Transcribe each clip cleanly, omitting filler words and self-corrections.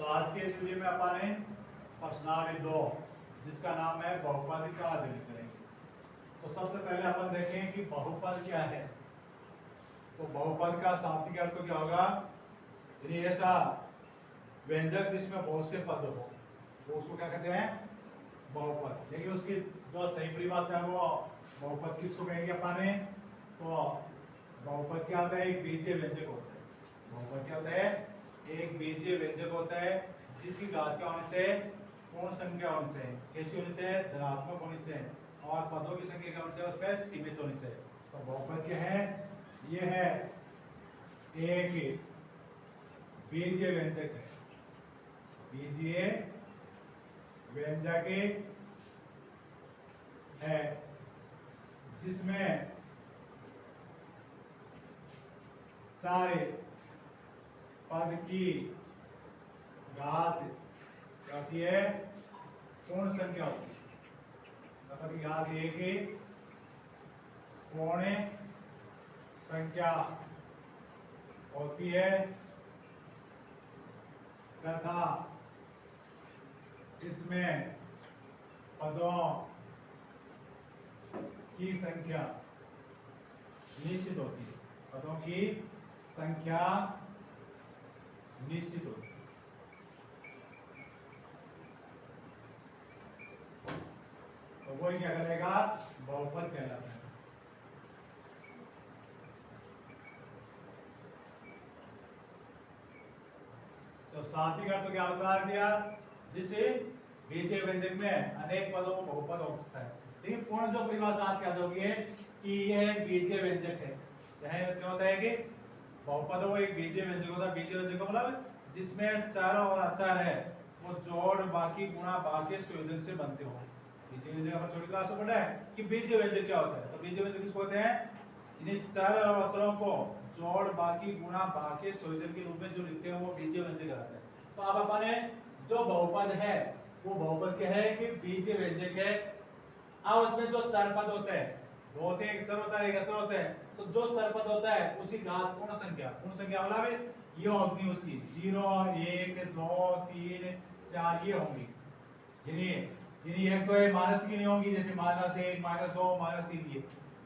आज के इस वीडियो में अपन प्रश्नावली 2 जिसका नाम है बहुपद का अध्ययन करेंगे। तो सबसे पहले अपन देखें कि बहुपद क्या है। तो बहुपद का शाब्दिक अर्थ क्या होगा, यानी ऐसा व्यंजक जिसमें बहुत से पद हो वो उसको क्या कहते हैं, बहुपद। लेकिन उसकी जो सही परिभाषा है वो बहुपद किसको कहेंगे अपन, तो बहुपद क्या होता है, एक बीजीय व्यंजक होता है। बहुपद क्या होता है, एक बीजीय व्यंजक होता है जिसकी घात क्या होनी चाहिए, पूर्ण संख्या होनी चाहिए। कैसी होनी चाहिए, धनात्मक होनी चाहिए, और पदों की संख्या क्या होनी चाहिए, उसमें सीमित होनी चाहिए। तो बहुपद क्या है, ये है एक बीजीय व्यंजक है, बीजीय व्यंजक है जिसमें सारे पद की घात क्या होती है, पूर्ण संख्या होती है। पद की घात एक पूर्ण संख्या होती है तथा इसमें पदों की संख्या निश्चित होती है, पदों की संख्या निश्चित होती है। तो वो क्या करेगा, बहुपद कहलाता है। तो शाब्दिक अर्थ क्या बता दिया, जिसे बीजीय व्यंजक में अनेक पदों को बहुपद हो सकता है। लेकिन पूर्ण जो परिभाषा आप क्या दोगे कि यह एक बीजीय व्यंजक है। क्या होता है कि बहुपद वो एक बीजीय व्यंजक होता है। बीजीय व्यंजक का मतलब जिसमें चर और अचर है वो जोड़ बाकी गुणा भाग के संयोजन से बनते हो। बीजीय व्यंजक अपन छोटी क्लास में पढ़ा है कि बीजीय व्यंजक क्या होता है। तो बीजीय व्यंजक किसको कहते हैं, इन्हीं चर और अचरों को जोड़ बाकी गुणा भाग के संयोजन के रूप में जो लिखते हैं वो बीजीय व्यंजक कहलाता है। तो अब अपन जो बहुपद है वो बहुपद क्या है कि बीजीय व्यंजक है। अब उसमें जो चर पद होते हैं, दो होते हैं, एक चर होता है एक अचर होता है। तो जो चर पद होता है उसी घात पूर्ण संख्या मतलब ये होगी उसकी 0 1 2 3 4 ये होंगी। यानी एक तो माइनस की नहीं होंगी, जैसे -1 -2 -3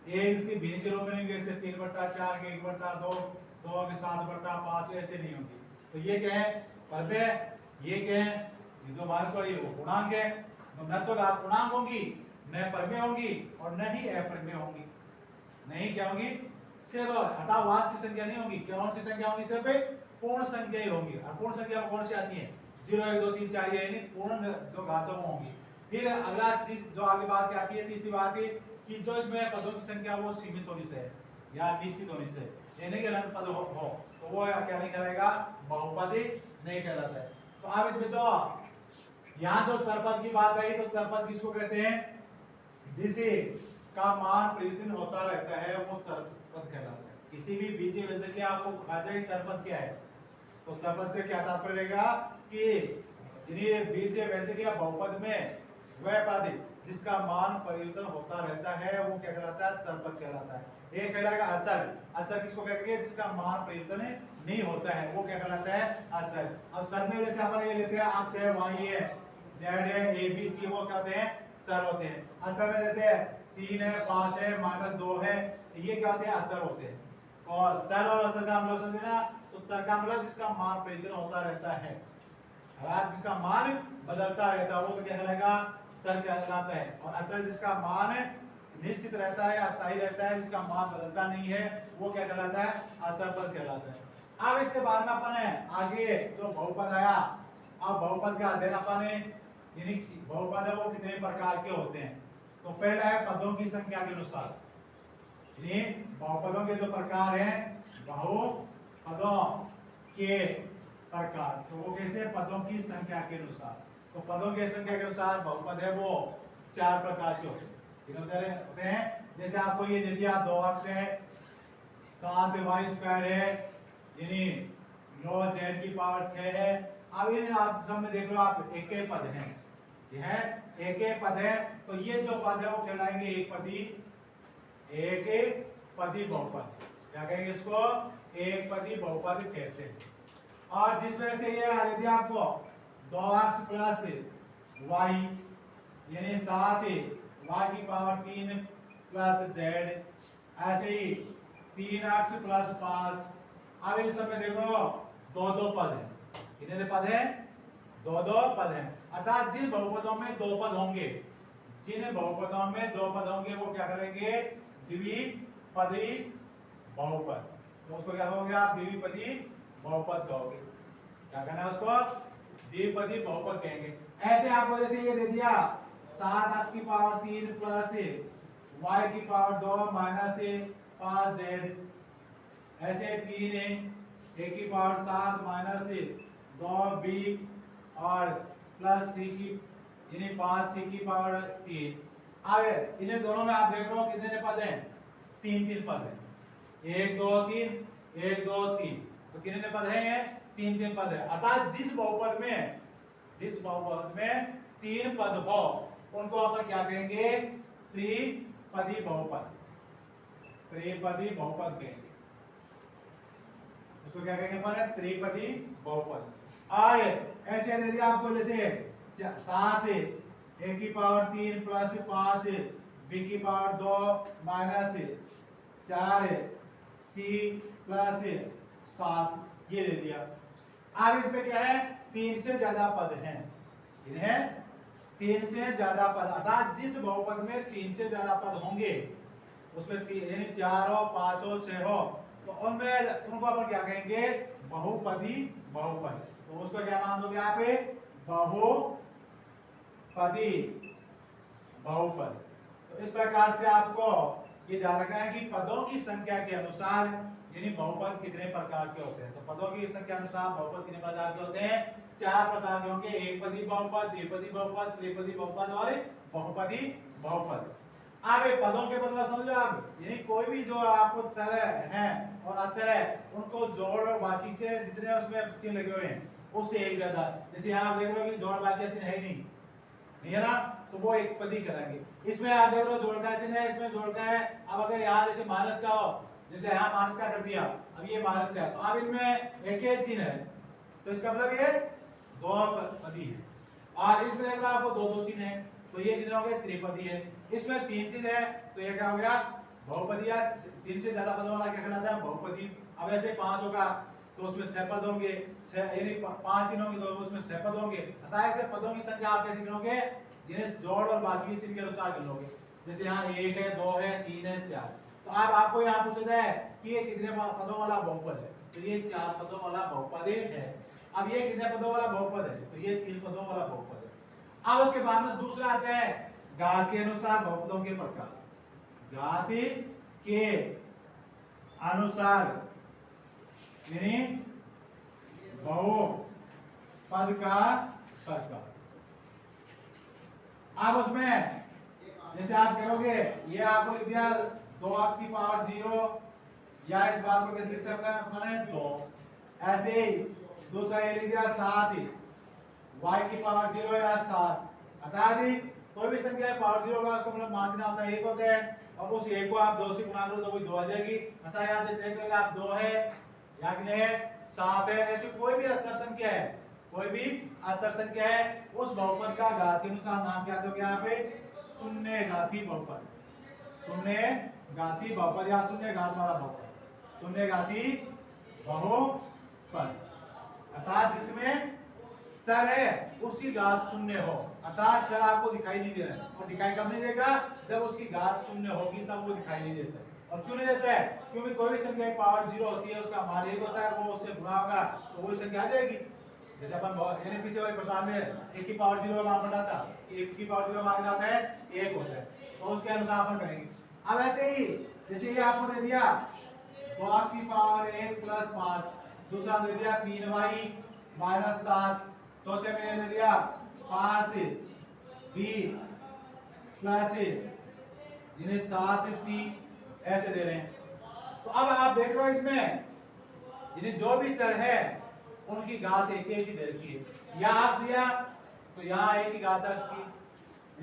ये इसके भिन्न के रूप में नहीं, जैसे 3/4 के 1/2 2 के 7/5 ऐसे नहीं होंगी। तो ये क्या है, परवे ये क्या है, ये जो माइनस वाली वो पूर्णांक है। तो न तो घात पूर्णांक होंगी, न परमेय होंगी और न ही अपरिमेय होंगी। नहीं क्या होंगी, सिर्फ अर्थात वास्तविक संख्या नहीं होगी। कौन सी संख्या होंगी, सिर्फ पूर्ण संख्या ही होंगी। और पूर्ण संख्या कौन सी आती है, 0 1 2 3 4 यानी पूर्ण जो घातों होंगी। फिर अगला चीज जो आगे बात क्या आती है, तीसरी बात है कि जो इसमें पदों की संख्या वो सीमित होनी चाहिए या निश्चित होनी चाहिए। यानी कि अनंत पद हो तो वो क्या नहीं कहलाएगा, बहुपदी नहीं कहलाता है। तो अब इसमें जो यहाँ जो चरपद की बात आई, तो चरपद किसको कहते हैं, जिसे का मान परिवर्तन होता रहता है वो चरपद कहलाता है। किसी भी बीजीय व्यंजक के आपको आ जाए चरपद क्या है, तो चरपद से क्या तात्पर्य रहेगा कि बीजीय व्यंजक या बहुपद में वह पद जिसका मान परिवर्तन होता रहता है वो क्या कहलाता है, चरपद कहलाता है। एक कहलाएगा अचर। अचर किसको कहेंगे, जिसका मान परिवर्तन नहीं होता है वो क्या कहलाता है, अचर। अब चर में जैसे अपन ये लेते हैं x है y है z है a b c, वो क्या होते हैं, चर होते हैं। अचर में जैसे 3 है 5 है -2 है, ये क्या होते हैं, अचर होते हैं। और चर और अचर का मतलब समझे ना, तो चर का मतलब जिसका मान परिवर्तन होता रहता है, अर्थात जिसका मान बदलता रहता है वो तो क्या कहलाएगा, चर कहलाता है। और अचर जिसका मान निश्चित रहता है, अस्थायी रहता है, जिसका मान बदलता नहीं है वो क्या कहलाता है, अचर पद कहलाता है। अब इसके बाद में अपन है आगे जो बहुपद आया। अब बहुपद का अध्ययन अपन यानी बहुपद है वो कितने प्रकार के होते हैं। तो पहला है पदों की संख्या के अनुसार। यानी बहुपदों के जो प्रकार हैं, बहुपदों के प्रकार, तो वो कैसे, पदों की संख्या के अनुसार। तो पदों की संख्या के अनुसार बहुपद है वो 4 प्रकार के होते हैं। जैसे आपको ये दे दिया 2x है 7y² है, यानी 9z की पावर 6 है। अब ये आप सामने देख लो, आप एक पद हैं, यह एक पद है। तो ये जो पद है वो कहलाएंगे एक पदी बहुपद। क्या कहेंगे इसको, एक पदी बहुपद कहते हैं। और जिस वजह से ये यदि आपको 2x प्लस y यानी 7 y की पावर 3 प्लस z, ऐसे ही 3x प्लस 5। अब इन सब में देखो दो दो पद है, कितने पद है? दो दो पद है। अर्थात जिन बहुपदों में दो पद होंगे, जिन बहुपदों में दो पद होंगे वो क्या करेंगे? द्विपदी बहुपद। तो उसको क्या कहोगे आप? द्विपदी बहुपद कहोगे। क्या कहना है उसको? द्विपदी बहुपद कहेंगे। ऐसे आपको जैसे ये दे दिया 7x की पावर 3 प्लस y की पावर 2 माइनस 5z, ऐसे 3 a की पावर 7 माइनस 2b और प्लस c की यानी 5c की पावर 3। अब इन्हें दोनों में आप देख रहे हो कितने पद हैं? 3 पद हैं। 1 2 3 1 2 3, तो कितने पद हैं? ये 3 पद है। अर्थात जिस बहुपद में 3 पद हो उनको अपन क्या कहेंगे? त्रिपदी बहुपद। त्रिपदी बहुपद कहेंगे उसको। क्या कहेंगे अपन? त्रिपदी बहुपद। और ऐसे दे दिया आपको जैसे 7 a की पावर 3 प्लस 5 b की पावर 2 माइनस 4 c प्लस 7, ये दे दिया। अब इसमें क्या है? 3 से ज्यादा पद हैं। इन्हें 3 से ज्यादा पद, अर्थात जिस बहुपद में 3 से ज्यादा पद होंगे उसमें यानी 4 हो 5 हो 6 हो, तो उनमें उनको अपन क्या कहेंगे? बहुपदी बहुपद। तो उसका क्या नाम दोगे आप? बहुपदी बहुपद। तो इस प्रकार से आपको ये ध्यान रखना है कि पदों की संख्या के अनुसार यानी बहुपद कितने प्रकार के होते हैं। तो पदों की संख्या के अनुसार बहुपद कितने प्रकार के होते हैं? 4 प्रकार के होंगे। एक पदी बहुपद, द्विपदी बहुपद, त्रिपदी बहुपद और बहुपदी बहुपद। अब ये पदों के मतलब समझो आप, यानी कोई भी जो आपको चर है और अचर है उनको जोड़ और बाकी से जितने उसमें चिन्ह लगे हुए हैं उससे एक ज्यादा। जैसे यहाँ आप देख रहे हो कि जोड़ बाकी चिन्ह है ही नहीं है ना, तो वो एक पदी कराएंगे। इसमें आप देख रहे हो जोड़ का चिन्ह है, इसमें जोड़ का है। अब अगर यहाँ जैसे माइनस का हो, जैसे यहाँ माइनस का कर दिया, अब ये माइनस का है, तो अब इनमें एक ही चिन्ह है, तो इसका मतलब ये दो पदी है। और इसमें देख रहे हो आपको दो दो चिन्ह है, तो ये कितने हो गए? त्रिपदी है। इसमें 3 चिन्ह है, तो ये क्या हो गया? बहुपदी। या 3 से ज्यादा पदों वाला क्या कहलाता है? बहुपदी। अब ऐसे 5 होगा तो उसमें 6 पद होंगे, 6 यानी 5 चिन्ह होंगे तो उसमें 6 पद होंगे। अतः ऐसे पदों की संख्या आप कैसे गिनोगे? जिन्हें जोड़ और बाकी चिन्ह के अनुसार गिनोगे। जैसे यहाँ 1 है, 2 है, 3 है, 4। तो अब आपको यहाँ पूछा जाए कि ये कितने पदों वाला बहुपद है, तो ये 4 पदों वाला बहुपद है। अब ये कितने पदों वाला बहुपद है? तो ये 3 पदों वाला बहुपद है। अब उसके बाद में दूसरा आता है घात के अनुसार बहुपदों के प्रकार। घात के अनुसार यानी बहुपद का प्रकार। अब उसमें जैसे आप करोगे, ये आपको लिख दिया 2x की पावर 0, या इस बात को कैसे लिख सकते हैं मैंने? 2। ऐसे ही दूसरा ये लिख दिया 7 y की पावर 0 या 7। अर्थात कोई भी संख्या पावर 0 का उसको मतलब मान देना होता है 1 होता है, और उस 1 को आप 2 से गुणा करो तो वही 2 आ जाएगी। अतः यहाँ जैसे देख आप 2 है या कितने है? 7 है। ऐसी कोई भी अचर संख्या है, कोई भी अचर संख्या है, उस बहुपद का घात के अनुसार नाम क्या दोगे यहाँ पे? शून्य घाती बहुपद। शून्य घाती बहुपद या शून्य घात वाला बहुपद, शून्य घाती बहुपद। अर्थात जिसमें चर है उसकी घात शून्य हो, अर्थात चर आपको दिखाई नहीं दे रहा है, और दिखाई कब नहीं देगा? जब उसकी घात शून्य होगी तब वो दिखाई नहीं देता है। और क्यों नहीं देता है? क्योंकि कोई भी संख्या पावर 0 होती है, उसका मान 1 होता है, वो उससे गुणा होगा तो वो संख्या आ जाएगी। जैसे अपन यानी पीछे वाले प्रश्न में 1 की पावर 0 मान पड़ा था, 1 की पावर 0 मान जाता है 1 होता है, तो उसके अनुसार अपन करेंगे। अब ऐसे ही जैसे ये आपको दे दिया 2x की पावर 1 प्लस 5, दूसरा दे दिया 3y माइनस 7, चौथे में दे दिया 5b प्लस 7c, ऐसे दे रहे हैं। तो अब आप देख रहे हो इसमें यानी जो भी चर है उनकी घात एक ही दे रखी है। यहाँ आप लिया तो यहाँ एक ही घात है उसकी,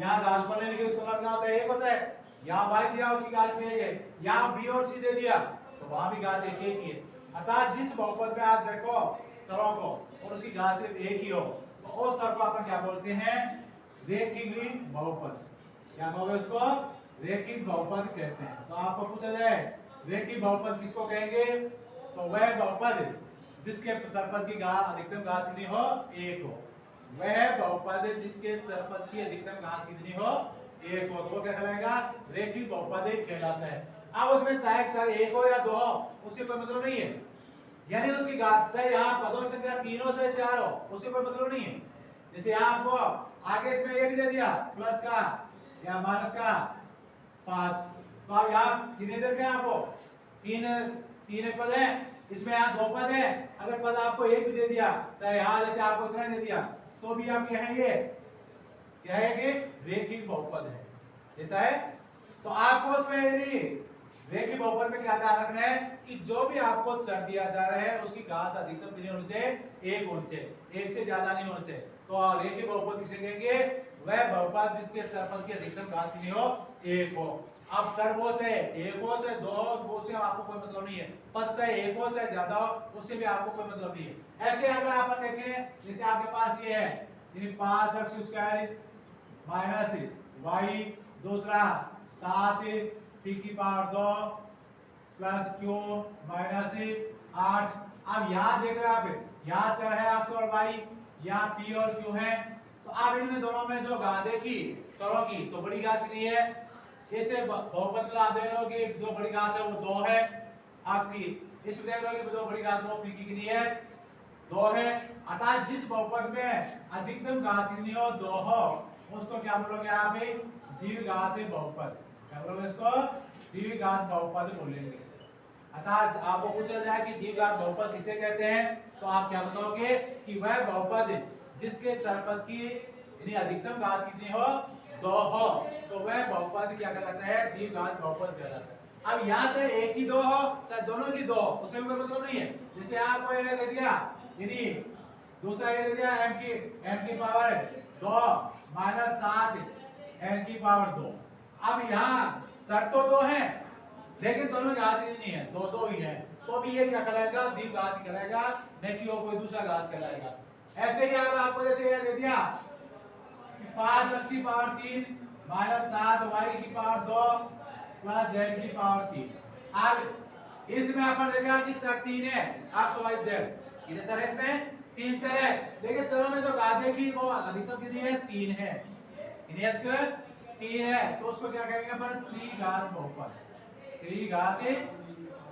यहाँ घात पर लिखी उसका मतलब होता है 1 होता है। यहाँ y दिया उसकी घात में 1 है, यहाँ b और c दे दिया तो वहां भी घात एक ही है। अर्थात जिस बहुपद में आप देखो चरों को और उसकी घात सिर्फ एक ही हो, तो उस स्तर को अपन क्या बोलते हैं, रेखीय बहुपद। क्या कहोगे उसको, रेखीय बहुपद कहते हैं। तो आपको पूछा जाए रेखीय बहुपद किसको कहेंगे, तो वह बहुपद जिसके चरपद की अधिकतम घात कितनी हो, 1 हो। वह बहुपद जिसके चरपद की अधिकतम घात कितनी हो, 1 हो, तो वो क्या कहलाएगा, रेखीय बहुपद कहलाता है। अब उसमें चाहे 1 हो या 2 हो, उससे कोई मतलब नहीं है। यानी उसकी घात चाहे यहाँ पदों की संख्या 3 हो चाहे 4 हो, उससे कोई मतलब नहीं है। जैसे यहाँ आपको आगे इसमें ये भी दे दिया प्लस का या माइनस का 5, तो अब यहाँ कितने देते हैं आपको, तीन पद है, इसमें यहाँ 2 पद है। अगर पद आपको 1 भी दे दिया, चाहे यहाँ जैसे आपको इतना दे दिया, तो भी आप क्या है, ये क्या है कि रेखीय बहुपद है। ऐसा है। तो आपको उसमें यदि रेखीय बहुपद में क्या ध्यान रखना है कि जो भी आपको चर दिया जा रहा है उसकी घात अधिकतम कितनी होनी चाहिए, 1 होनी चाहिए, 1 से ज्यादा नहीं होना चाहिए। तो रेखीय बहुपद किसे कहेंगे, वह बहुपद जिसके चरपद की अधिकतम घात कितनी हो, 1 हो। अब चर वो चाहे 1 हो चाहे 2 हो, उससे आपको कोई मतलब नहीं है। पद चाहे 1 हो चाहे ज्यादा हो, उससे भी आपको कोई मतलब नहीं है। ऐसे अगर आप देखें, जैसे आपके पास ये है 5x स्क्वायर माइनस वाई, दूसरा 7p² प्लस q माइनस 8। अब यहाँ देख रहे हैं आप, यहाँ चर है x और y, यहाँ p और q है। तो अब इनमें दोनों में जो घात देखी चरों की, तो बड़ी घात कितनी है, इसे बहुपद में आप देख रहे हो कि जो बड़ी घात है वो 2 है आपकी, इसमें देख रहे हो कि जो बड़ी घात वो p की कितनी है, 2 है। अतः जिस बहुपद में अधिकतम घात कितनी हो, 2 हो, उसको क्या बोलोगे आप, द्विघात बहुपद। क्या बोलोगे इसको, द्विघात बहुपद बोलेंगे। अतः आपको पूछा जाए कि द्विघात बहुपद किसे कहते हैं, तो आप क्या बताओगे कि वह बहुपद जिसके चरपद की यानी अधिकतम घात कितनी हो, 2 हो, तो वह बहुपद क्या कहलाता है, द्विघात बहुपद कहलाता है। अब यहाँ चाहे एक ही 2 हो चाहे दोनों की 2, उसमें कोई मतलब नहीं है। जैसे आपको ये दे दिया, यानी दूसरा ये दे दिया m की पावर 2 माइनस 7 n की पावर 2। अब यहाँ चर तो 2 है लेकिन दोनों घात ही नहीं है, 2 ही है, तो भी ये क्या कहलाएगा, द्विघात कहलाएगा, नहीं कि वो कोई दूसरा घात कहलाएगा। ऐसे ही अब आपको जैसे ये दे दिया 5x की पावर 3 माइनस 7y की पावर 2 प्लस z की पावर 3। अब इसमें अपन देखा कि चर 3 है, x y z कितने चर है, इसमें 3 चर है, लेकिन चरों में जो घात देखी वो अधिकतम कितनी है, 3 है, 3 है, तो उसको क्या कहेंगे अपन, त्रिघात बहुपद, त्रिघात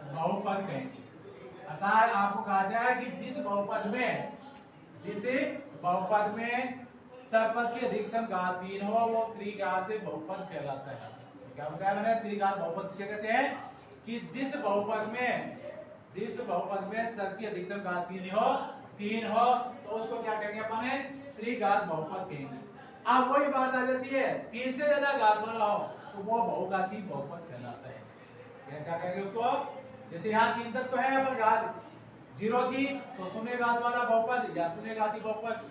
बहुपद कहेंगे। अर्थात आपको कहा जाए कि जिस बहुपद में चरपद की अधिकतम घात 3 हो, वो त्रिघात बहुपद कहलाता है। क्या बताया मैंने, त्रिघात बहुपद किसे कहते हैं कि जिस बहुपद में चर की अधिकतम घात 3 हो, तो उसको क्या कहेंगे अपन, त्रिघात बहुपद कहेंगे। अब वही बात आ जाती है, 3 से ज्यादा घात वाला हो तो वो बहुघाती बहुपद कहलाता है। क्या कहेंगे उसको, जैसे यहाँ 3 तक तो है पर घात 0 थी तो शून्य घात वाला बहुपद या शून्य घाती बहुपद,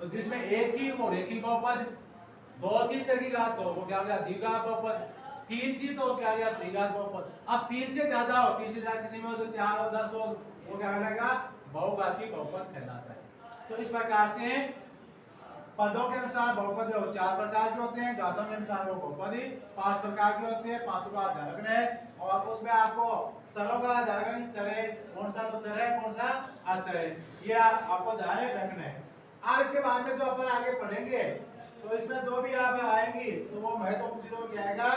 तो जिसमें 1 थी वो रेखीय बहुपद, 2 थी चर की घात तो वो क्या हो गया, द्विघात बहुपद, 3 थी तो क्या हो गया, त्रिघात बहुपद। अब 3 से ज्यादा हो, 3 से ज्यादा कितने में हो, तो 4 और 10 हो, वो क्या कहलाएगा, बहुघाती बहुपद कहलाता है। तो इस प्रकार से पदों के अनुसार बहुपद 4 प्रकार के होते हैं, घातों के अनुसार वो बहुपद 5 प्रकार के होते हैं। 5 का ध्यान रखना है, और उसमें आपको चरों का ध्यान रखना है, चरे कौन सा तो चर है, कौन सा अचर है, ये आपको ध्यान रखना है। अब इसके बाद में जो अपन आगे पढ़ेंगे, तो इसमें जो भी आप आएंगी तो वो महत्वपूर्ण चीजों में क्या आएगा,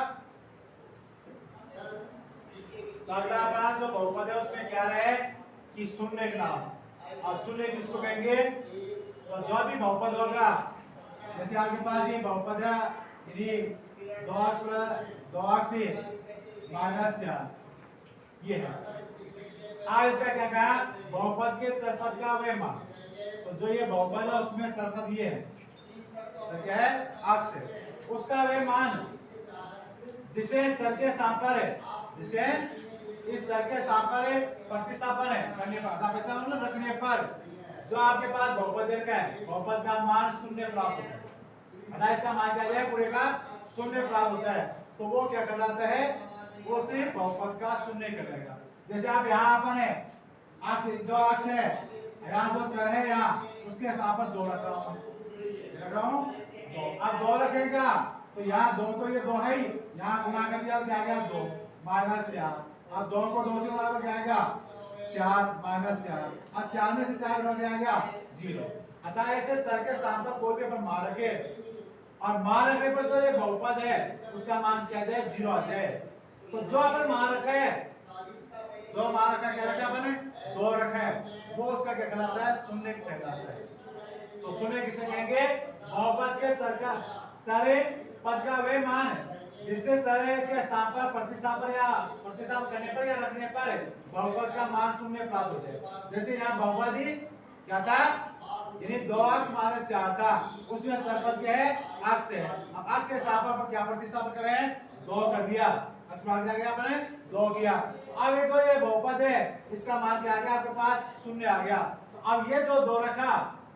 तो अगला अपना जो बहुपद है उसमें क्या रहे कि शून्य का नाम, और शून्य किसको कहेंगे, तो जो भी बहुपद होगा, जैसे आपके पास ये बहुपद है, यानी 2x माइनस 4 ये है। आज इसका क्या कहा, बहुपद के चरपद का वह मान, तो जो ये बहुपद है उसमें चरपद ये है, तो क्या है, x है, उसका वह मान जिसे चर के स्थान पर है, जिसे इस चर के स्थान पर प्रतिस्थापन है करने पर, मतलब रखने पर जो आपके पास बहुपद का है, बहुपद का मान 0 प्राप्त होता है, अतः इसका मान क्या है, पूरे का 0 प्राप्त होता है, तो वो क्या कहलाता है, वो सिर्फ बहुपद का 0 कहलाएगा। जैसे आप यहाँ अपन है जो अक्ष है यहाँ जो चर है यहाँ उसके हिसाब पर 2 रख रहा हूँ, रख रहा हूँ 2। अब 2 रखेगा तो यहाँ 2 तो ये 2 है ही, यहाँ गुना कर दिया क्या आ गया 2 माइनस 4। अब 2 को 2 से गुणा तो क्या आएगा 4 माइनस 4। अब 4 में से 4 गुणा क्या आएगा 0। अतः ऐसे चर के स्थान पर कोई भी अपन मान रखे और मान रखने पर जो ये बहुपद है उसका मान क्या जाए 0 आ जाए। तो जो अपन मान रखा है, जो मान रखा क्या रखा अपन 2 रखा है, वो उसका क्या कहलाता है शून्य कहलाता है। तो शून्य किसे कहेंगे बहुपद के चर का चर पद का वे मान जिससे चर के स्थान पर प्रतिस्थापन या प्रतिस्थापन करने पर या रखने पर बहुपद का मान शून्य प्राप्त हो जाए। जैसे यहाँ बहुपद ही क्या था यानी 2x माइनस 4 था, उसमें चर पद क्या है x है। अब x के स्थान पर क्या प्रतिस्थापन करें 2 कर दिया, x मान क्या गया अपने 2 किया। अब ये जो ये बहुपद है इसका मान क्या आ गया आपके पास 0 आ गया। तो अब ये जो 2 रखा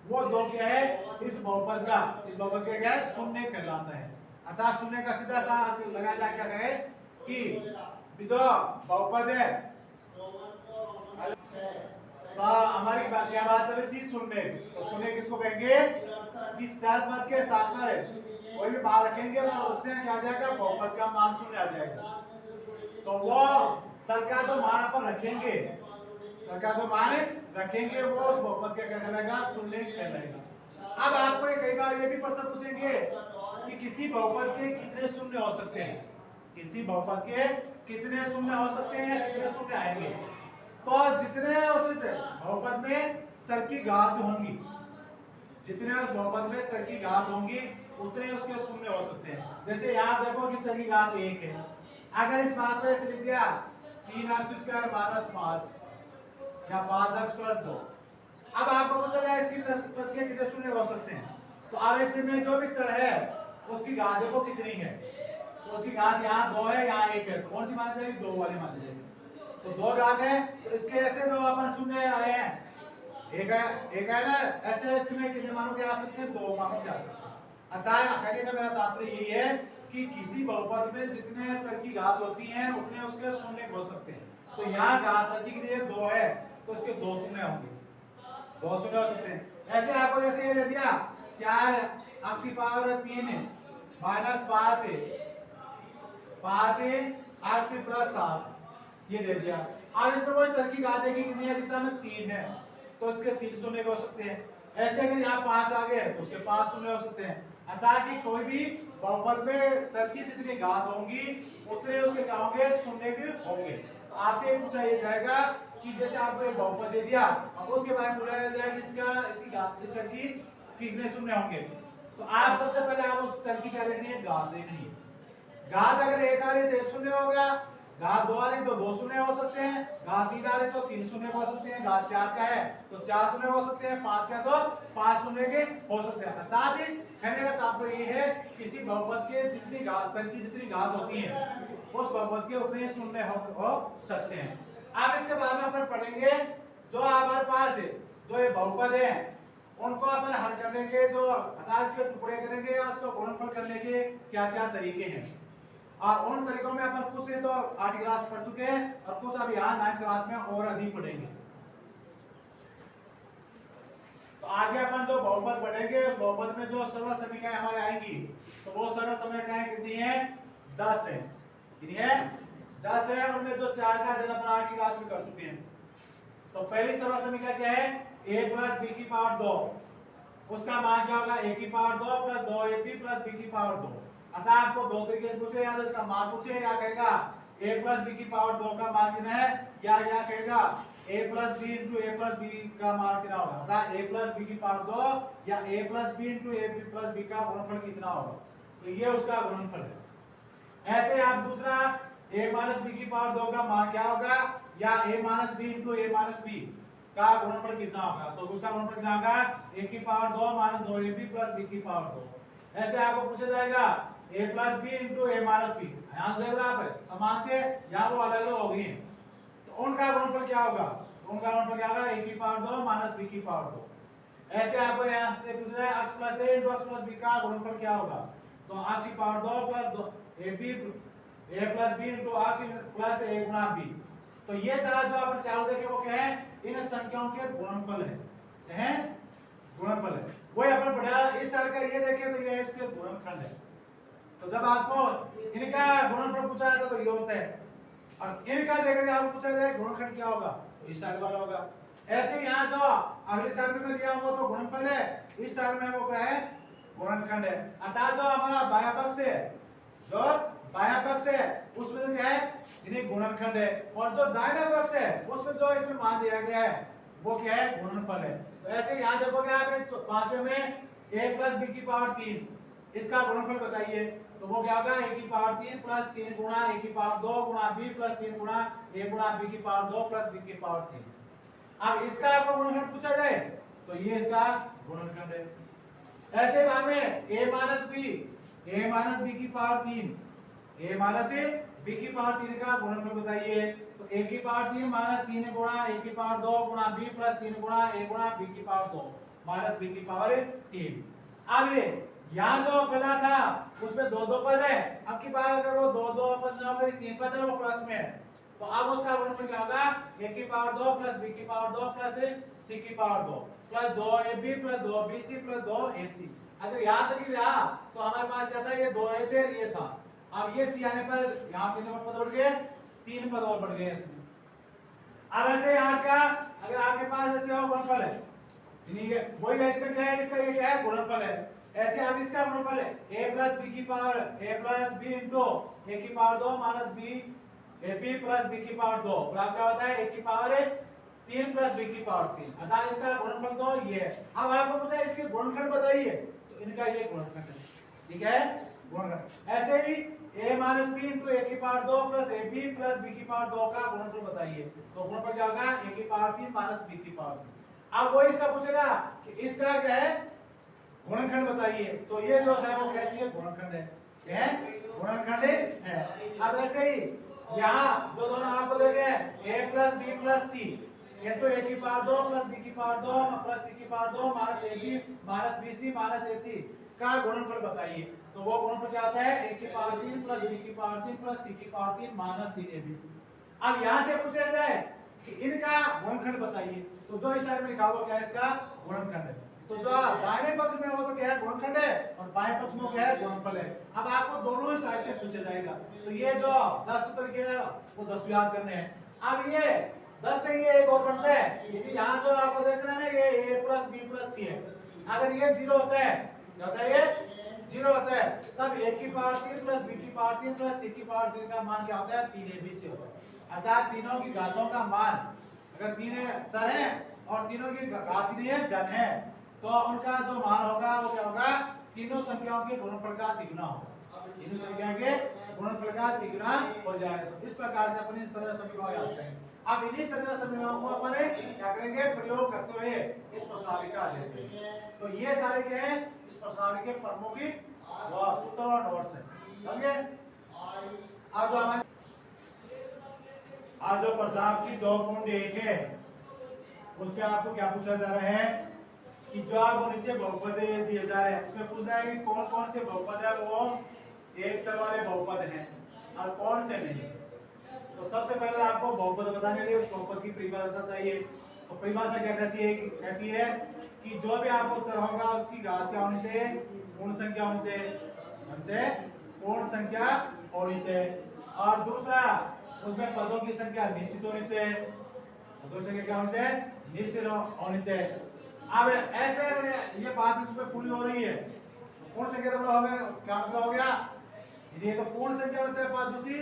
वो 2 क्या है इस बहुपद का, इस बहुपद का क्या है शून्य कहलाता है। अर्थात शून्य का सीधा सा लगाया जाए क्या कहे कि जो बहुपद है तो हमारी बात क्या बात चल रही थी शून्य। तो शून्य किसको कहेंगे कि चर पद के स्थान पर कोई भी मान रखेंगे और उससे क्या आ जाएगा बहुपद का मान 0 आ जाएगा। तो वो चर का जो मान अपन रखेंगे, चर का जो मान रखेंगे वो उस बहुपद का क्या कहलाएगा शून्य कहलाएगा। अब आपको कई बार ये भी प्रश्न पूछेंगे कि किसी बहुपद के कितने शून्य हो सकते हैं, किसी बहुपद के कितने शून्य हो सकते हैं, कितने शून्य आएंगे। तो जितने उस बहुपद में चर की घात होंगी, जितने उस बहुपद में चर की घात होंगी उतने उसके शून्य हो सकते हैं। जैसे यहाँ देखो कि चर की घात 1 है, अगर इस बात पर ऐसे लिख दिया 3x स्क्वायर माइनस 5 या 5x प्लस 2। अब आपको पता चला इसकी चर पद के कितने शून्य हो सकते हैं। तो अब इसमें में जो भी चर है उसकी घात देखो कितनी है, तो उसकी घात यहाँ 2 है यहाँ 1 है, तो कौन सी मानी जाएगी 2 वाली मानी जाएगी। तो 2 घात है तो इसके ऐसे जो अपन शून्य आए हैं एक है ना, ऐसे इसमें कितने मानों के आ सकते हैं 2 मानों के आ सकते हैं। अतः कहने का मेरा तात्पर्य यही है कि किसी बहुपद में जितने चर की घात होती हैं उतने उसके शून्य हो सकते हैं। तो यहाँ घात चर की लिए 2 है तो इसके 2 शून्य होंगे, 2 शून्य हो सकते हैं। ऐसे आपको जैसे ये दे दिया 4x की पावर 3 माइनस 5 x प्लस 7 ये दे दिया। अब इसमें कोई चर की घात देखिए कितनी है, जितना में 3 है तो इसके 3 शून्य हो सकते हैं। ऐसे अगर यहाँ 5 आ गए तो उसके 5 शून्य हो सकते हैं। अतः कि कोई भी बहुपद में चर की जितनी घात होंगी उतने उसके क्या होंगे शून्य भी होंगे। तो आपसे पूछा ये जाएगा कि जैसे आपको एक बहुपद दे दिया अब उसके बारे में बोला जाएगा इसका इसकी घात इस चर की कितने शून्य होंगे। तो आप सबसे पहले आप उस चर की क्या देखनी है घात देखनी है। घात अगर 1 आ रही तो 1 शून्य होगा, घात 2 आ रही तो 2 शून्य हो सकते हैं, घात 3 आ रही तो 3 शून्य हो सकते हैं, घात 4 का है तो 4 शून्य हो सकते हैं, 5 का तो 5 शून्य के हो सकते हैं। अर्थात कहने का तात्पर्य ये है किसी बहुपद के जितनी घात चर की जितनी घात होती है उस बहुपद के उतने शून्य हो सकते हैं। अब इसके बारे में अपन पढ़ेंगे जो हमारे पास है जो ये बहुपद है उनको अपन हल करने के जो अर्थात के टुकड़े करेंगे या उसको गुणनफल करने के क्या क्या तरीके हैं और उन तरीकों में अपन कुछ तो 8वीं क्लास पढ़ चुके हैं और कुछ अब यहाँ 9वीं क्लास में और अधिक पढ़ेंगे। तो आगे अपन जो बहुपद पढ़ेंगे उस बहुपद में जो सर्व समीकरण हमारे आएंगी तो वो सर्व समीकरण कितनी है 10 है, कितनी है 10 है। उनमें जो 4 का अध्ययन अपन 8वीं क्लास में कर चुके हैं। तो पहली सर्व समीकरण क्या है a प्लस b की पावर 2, उसका मान क्या होगा a की power 2 plus 2ab plus b की पावर 2। अतः आपको दो तरीके से पूछे या तो इसका मान पूछे या कहेगा a प्लस b की पावर 2 का मान कितना है या कहेगा a plus b into a plus b का मान कितना होगा। अतः a प्लस b की पावर 2 या a plus b into a plus b का गुणनफल कितना होगा, तो ये उसका गुणनफल है। ऐसे आप दूसरा a माइनस b की पावर 2 का मान क्या होगा या a minus b into a minus b का गुणनफल कितना होगा, तो उसका गुणनफल कितना होगा a की power 2 minus 2ab plus b की पावर 2। ऐसे आपको पूछा जाएगा a plus b into a minus b, यहाँ देख रहा आप समान थे यहाँ वो अलग अलग हो गई हैं तो उनका गुणनफल क्या होगा, उनका गुणनफल क्या होगा a की पावर 2 माइनस b की पावर 2। ऐसे आपको यहाँ से पूछा है x plus a into x plus b का गुणनफल क्या होगा, तो x की power 2 plus a plus b into x plus a गुणा b। तो ये सारा जो आप चारों देखे वो क्या है इन संख्याओं के गुणनफल है। है गुणनफल है। वही अपन बढ़ा इस साइड का ये देखें तो ये इसके गुणनखंड है। तो जब आपको इनका गुणनफल पूछा जाता तो ये होता है, और इनका देखा आपको पूछा जाए गुणनखंड क्या होगा तो इस साइड वाला होगा। ऐसे यहाँ जो अगली साइड में दिया हुआ तो गुणनफल है, इस साइड में वो क्या है गुणनखंड है। अर्थात जो हमारा बायां पक्ष है, जो बायां पक्ष है उसमें क्या है इन्हें गुणनखंड है, और जो दाहिना पक्ष है उसमें जो इसमें मान दिया गया है वो क्या है गुणनफल है। तो ऐसे यहाँ देखोगे आप पांचवें में a प्लस बी की पावर 3 इसका गुणनफल बताइए तो वो क्या होगा a की पावर 3 प्लस 3 गुणा a की पावर 2 गुणा b प्लस 3 गुणा a गुणा b की पावर 2 प्लस b की पावर 3। अब इसका आपको गुणनखंड पूछा जाए तो ये इसका गुणनखंड है। ऐसे भाग में a माइनस b की पावर 3 a माइनस b की पावर 3 का गुणनफल बताइए तो a की पावर 3 माइनस 3 गुणा a की पावर 2 गुणा b प्लस 3 गुणा a गुणा b की पावर 2 माइनस b की पावर 3। अब ये यहाँ जो पहला था उसमें दो दो पद है, अब की बात अगर वो दो दो पद ना होकर तीन पद है वो प्लस में है तो अब उसका गुणनफल क्या होगा a की पावर 2 प्लस b की पावर 2 प्लस c की power 2 plus 2ab plus 2bc plus 2ac। अगर यहाँ तक ही रहा तो हमारे पास क्या था ये 2a थे ये था। अब ये c आने पर यहाँ कितने पद बढ़ गए 3 पद और बढ़ गए इसमें। अब ऐसे आज का अगर आपके पास ऐसे हो गुणनफल है ये वही है, इसमें क्या है इसका ये क्या है गुणनफल है। ऐसे अब इसका गुणनफल है a प्लस b की power a plus b into a की power 2 minus b ab plus b की पावर 2 बराबर क्या होता है a की पावर 3 प्लस b की पावर 3। अर्थात इसका गुणनफल तो ये है। अब आपको पूछा इसके गुणनखंड बताइए तो इनका ये गुणनखंड है, ठीक है गुणनखंड। ऐसे ही a minus b into a की power 2 plus ab plus b की पावर 2 का गुणनफल बताइए तो गुणनफल क्या होगा a की पावर 3 माइनस b की पावर 3। अब वो इसका पूछेगा कि इसका क्या है गुणनखंड बताइए तो ये जो है वो कैसी है गुणनखंड है, क्या है गुणनखंड है। अब ऐसे ही यहाँ जो दोनों आपको दे गए a plus b plus c into a की पावर 2 प्लस b की पावर 2 प्लस c की power 2 minus ab minus bc minus ac का गुणनफल बताइए तो वो गुणनफल क्या आता है a की पावर 3 प्लस b की पावर 3 प्लस c की पावर 3 माइनस 3abc। अब यहाँ से पूछा जाए कि इनका गुणनखंड बताइए तो जो इस साइड में लिखा हुआ क्या है इसका गुणनखंड है। तो जो दाहिने पक्ष में वो तो क्या है गुणनखंड है और बाएं पक्ष में क्या है गुणनफल है। अब आपको दोनों ही साइड से पूछा जाएगा तो ये जो 10 सूत्र के वो 10 याद करने हैं। अब ये 10 से ये एक और बनता है क्योंकि यहाँ जो आपको देख रहे हैं ना ये a plus b plus c है, अगर ये 0 होता है जैसा ये 0 होता है तब a की पावर 3 प्लस b की पावर 3 प्लस c की पावर 3 का मान क्या होता है 3abc होता है। अर्थात तीनों की घातों का मान अगर तीन चर है और तीनों की घात नहीं है घन है तो उनका जो मान होगा वो क्या होगा तीनों संख्याओं के गुणनफल का तिगुना होगा, तीनों संख्या के गुणनफल का तिगुना हो जाएगा। तो इस प्रकार से अपन सरल समीकरण याद करेंगे। अब इन्हीं सरल समीकरणों को अपन क्या करेंगे प्रयोग करते हुए इस प्रश्नावली का अध्ययन करेंगे। तो ये सारे क्या है इस प्रश्नावली के प्रमुख सूत्र और नोट्स है। समझे? अब जो हमारे आज जो प्रश्नावली की 2.1 है उस पे आपको क्या पूछा जा रहा है कि जो आपको नीचे बहुपद दिए जा रहे हैं उसमें पूछ रहा है कि कौन कौन से बहुपद है वो एक चर वाले बहुपद हैं और कौन से नहीं। तो सबसे पहले आपको बहुपद बताने के लिए उस बहुपद की परिभाषा चाहिए। तो परिभाषा क्या कहती है कि जो भी आपको चर होगा उसकी घात क्या होनी चाहिए पूर्ण संख्या होनी चाहिए, पूर्ण संख्या होनी चाहिए। और दूसरा उसमें पदों की संख्या निश्चित होनी चाहिए, पदों की संख्या क्या होनी चाहिए निश्चित होनी चाहिए। अब ऐसे ये बात इसमें पूरी हो रही है पूर्ण संख्या का मतलब हो गया क्या मतलब हो गया ये तो पूर्ण संख्या होनी चाहिए, बात दूसरी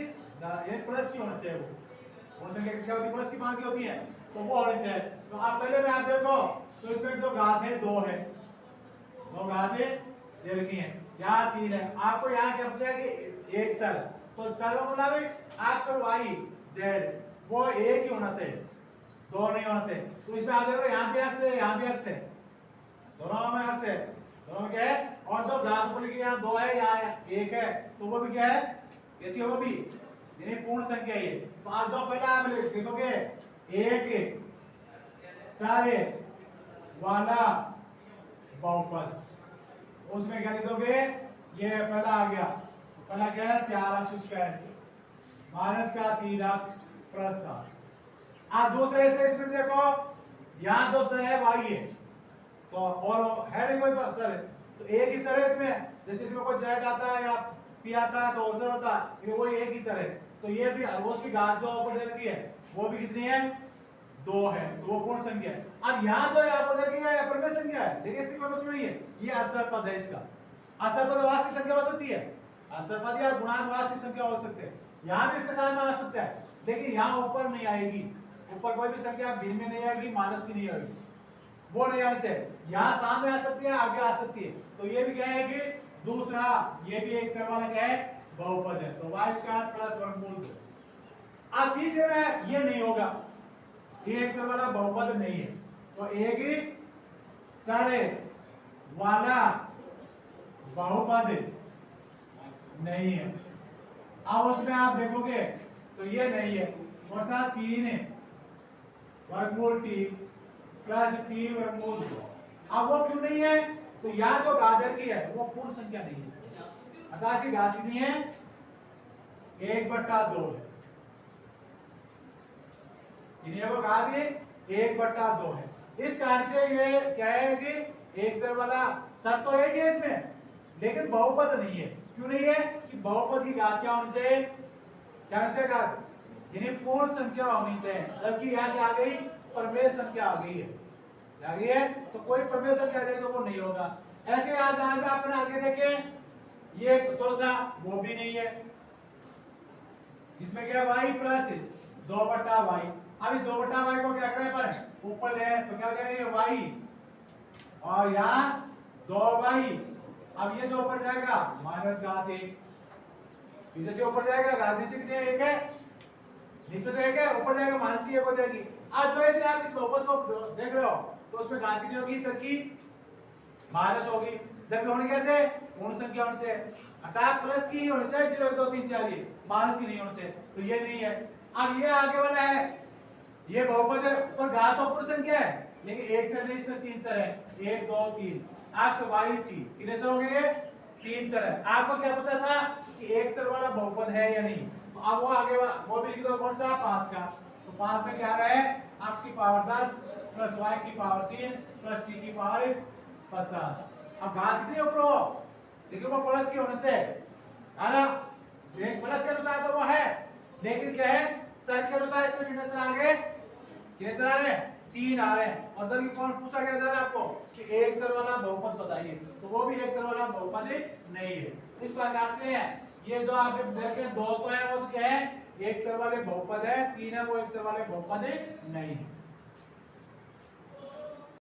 ये प्लस की होनी चाहिए। वो पूर्ण संख्या क्या होती है प्लस की मान की होती है तो वो होनी चाहिए। तो आप पहले में आप देखो तो इसमें जो घात है 2 है, 2 घातें दे रखी हैं, यहाँ 3 है। आपको यहाँ क्या पूछा है कि एक चर तो चलो मतलब एक्स और वाई जेड वो एक ही होना चाहिए, 2 नहीं होना चाहिए। तो इसमें आप देखो यहाँ भी एक्स है यहाँ भी एक्स है, दोनों में एक्स है, दोनों में क्या है। और जो घातफल की यहाँ 2 है यहाँ 1 है तो वो भी क्या है कैसी है वो भी यानी पूर्ण संख्या है। तो आप जो पहला आप लिखोगे एक सारे वाला बहुपद उसमें क्या लिखोगे ये पहला आ गया, पहला क्या है 4x² माइनस का 3x प्लस 7। आप दूसरे से इसमें देखो यहाँ जो चर है y है तो और है नहीं कोई चर है, तो एक ही चर है इसमें। जैसे इसमें कोई जेड आता है या पी आता है तो और चर होता है, ये वही एक ही चर है। तो ये भी उसकी घात जो ऑपोजिट की है वो भी कितनी है, 2 है, तो वो पूर्ण संख्या है। अब यहाँ जो है ऑपोजिट की है अपरमेय संख्या है, देखिए इससे कोई मतलब नहीं है, ये अचर पद है। इसका अचर पद वास्तविक संख्या हो सकती है, अचर पद या गुणांक वास्तविक संख्या हो सकते हैं, यहाँ भी इसके साथ में आ सकता है, लेकिन यहाँ ऊपर नहीं आएगी, ऊपर कोई भी संख्या भिन्न में नहीं आएगी, माइनस की नहीं आएगी, वो नहीं आनी चाहिए। यहाँ सामने आ सकती है, आगे आ सकती है। तो ये भी क्या है कि दूसरा, ये भी एक चर वाला क्या है, बहुपद है, तो y स्क्वायर प्लस वर्गमूल 2। अब तीसरे में ये नहीं होगा, ये एक चर वाला बहुपद नहीं है, तो एक ही चर वाला बहुपद नहीं है। अब उसमें आप देखोगे तो ये नहीं है, और साथ 3 है वर्गमूल t प्लस t वर्गमूल 2। अब वो क्यों नहीं है, तो यहाँ जो घात की है वो पूर्ण संख्या नहीं है, अतः इसकी घात कितनी है, 1/2 है, इन्हें वो घात 1/2 है। इस कारण से ये क्या है कि एक चर वाला चर तो एक है इसमें, लेकिन बहुपद नहीं है। क्यों नहीं है, कि बहुपद की घात क्या होनी चाहिए, क्या होनी चाहिए घात, यानी पूर्ण संख्या होनी चाहिए, जबकि यहाँ क्या आ गई, परमेय संख्या आ गई है, आ गई है, तो कोई परमेय संख्या आ जाए तो वो नहीं होगा। ऐसे आज में अपने आगे देखें, ये चौथा वो भी नहीं है, इसमें क्या y प्लस 2/y। अब इस 2/y को क्या करें, पर ऊपर है तो क्या हो जाएगा, y और यहाँ 2y। अब ये जो ऊपर जाएगा माइनस घात 1, नीचे से ऊपर जाएगा घात नीचे कितनी है, 1 है, नीचे तो 1 है, ऊपर जाएगा माइनस की 1 हो जाएगी। आज जो ऐसे आप इस बहुपद को देख रहे हो तो उसमें घात कितनी होगी, चर की माइनस होगी, जबकि होनी क्या चाहिए, पूर्ण संख्या होनी चाहिए, अर्थात प्लस की होनी चाहिए, 0 1 2 3 4, ये माइनस की नहीं होनी चाहिए, तो ये नहीं है। अब ये आगे वाला है, ये बहुपद है, ऊपर घात तो पूर्ण संख्या है, लेकिन एक चर नहीं, इसमें 3 चर है, 1 2 3, आप y t कितने चर हो गए, ये 3 चर है। आपको क्या पूछा था कि एक चर वाला बहुपद है या नहीं, तो अब वो आगे वो भी लिख दो, कौन सा, 5 का, तो 5 में क्या रहा है, x की पावर 10 प्लस y की पावर 3 प्लस t की पावर 50। अब घात कितनी ऊपर हो, देखिए वो प्लस की होने से है ना, एक प्लस के अनुसार तो वो है, लेकिन क्या है, चर के अनुसार इसमें कितने चर आ गए, कितने चर आ रहे हैं, 3 आ रहे हैं। और जब कौन पूछा गया था आपको कि एक चर वाला बहुपद बताइए, तो वो भी एक चर वाला बहुपद नहीं है। इस प्रकार से है, ये जो आप देखें 2 तो है, वो तो क्या है, एक चर वाले बहुपद है, 3 है, वो एक चर वाले बहुपद नहीं है।